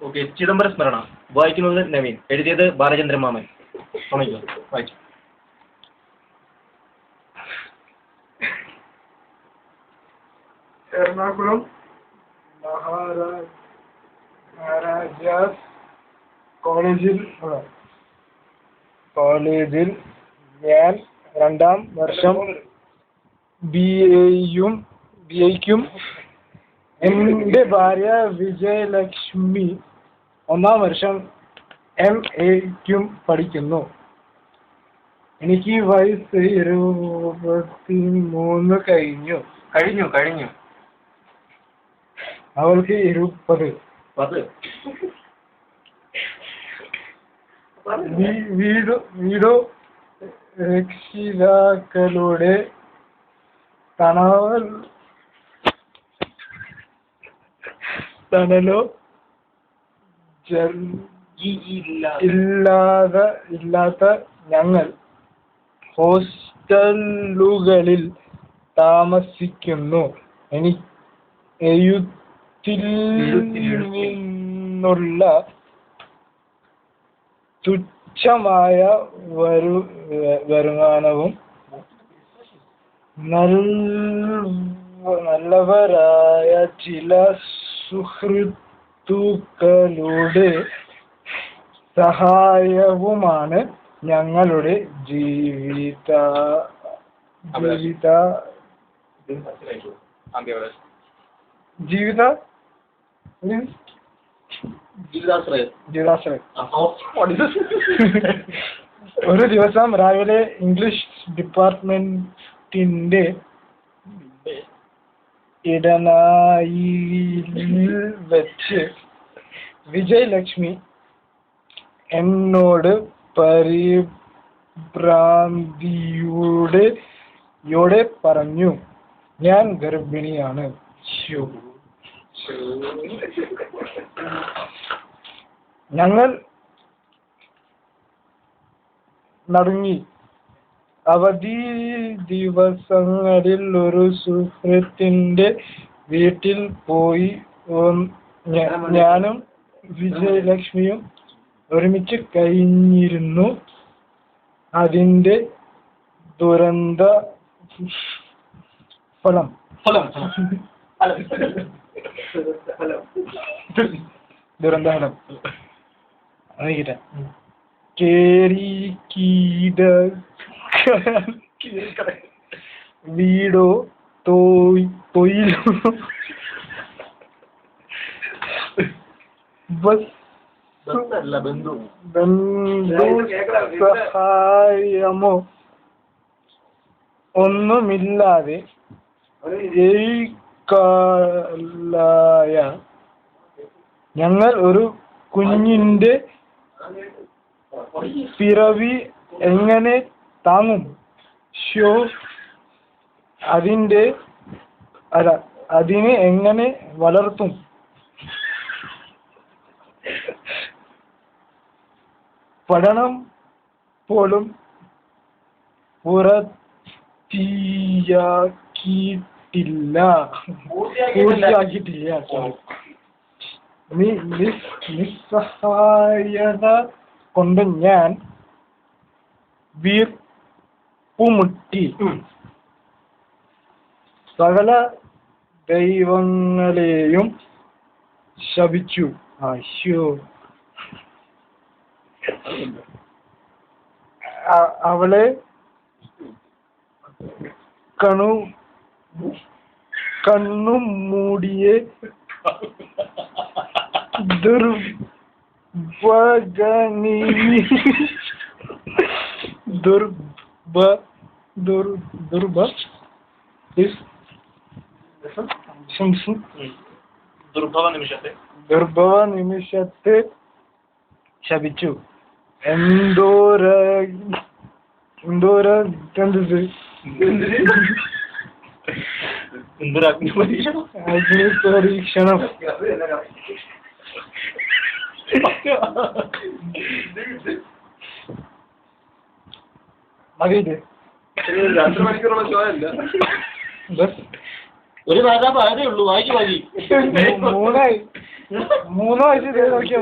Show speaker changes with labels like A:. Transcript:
A: Okay. ചിദംബര സ്മരണ വായിക്കുന്നത് നവീൻ, എഴുതിയത് ബാലചന്ദ്രൻ മാമൻ. വായിച്ചു.
B: എറണാകുളം മഹാരാജാസ് കോളേജിൽ ഞാൻ 2ാം വർഷം ബിഎയ്ക്കും എൻ്റെ ഭാര്യ വിജയലക്ഷ്മി 1ാം വർഷം MAയ്ക്കും പഠിക്കുന്നു. എനിക്ക് വയസ്സ് 23 കഴിഞ്ഞു. അവൾക്ക് 20. വീടോ രക്ഷിതാക്കളുടെ തണലോ ഇല്ലാത്ത ഞങ്ങൾ ഹോസ്റ്റലുകളിൽ താമസിക്കുന്നു. എഴുത്തിൽ നിന്നുള്ള തുച്ഛമായ വരുമാനവും നല്ലവരായ ചില സുഹൃത്തുക്കളുടെ സഹായവുമാണ് ഞങ്ങളുടെ ജീവിതാശ്രയം. ഒരു ദിവസം രാവിലെ ഇംഗ്ലീഷ് ഡിപ്പാർട്ട്മെന്റിന്റെ ഇടനാഴിയിൽ വെച്ച് വിജയലക്ഷ്മി എന്നോട് പരിഭ്രാന്തിയോടെ പറഞ്ഞു, ഞാൻ ഗർഭിണിയാണ്. ഞങ്ങൾ നടുങ്ങി. അവധി ദിവസങ്ങളിൽ ഒരു സുഹൃത്തിന്റെ വീട്ടിൽ പോയി ഞാനും വിജയലക്ഷ്മിയും ഒരുമിച്ച് കഴിഞ്ഞിരുന്നു. അതിന്റെ ദുരന്ത ഫലം വീടോ തൊഴിലോ സഹായമോ ഒന്നുമില്ലാതെ ഞങ്ങൾ ഒരു കുഞ്ഞിന്റെ പിറവി എങ്ങനെ താങ്ങും? അതിനെ എങ്ങനെ വളർത്തും? പഠനം പോലും പൂർത്തിയാക്കിയിട്ടില്ല. നിസ്സഹായത കൊണ്ട് ഞാൻ വീർപ്പുമുട്ടി. സകല ദൈവങ്ങളെയും ശപിച്ചു. അവളെ കണ്ണുമൂടിയെ ദുർഭവ നിമിഷത്തെ ശപിച്ചു. അഗ്നിപരീക്ഷണം. മതിയില്ലേ?
C: 2 മണിക്കൂറുള്ള ഷോ അല്ല.
A: ഒരു പാരാഗ്രാഫ് ആയതേ ഉള്ളൂ, വായിക്ക്.
B: 3 വയസ്സ് നോക്കിയ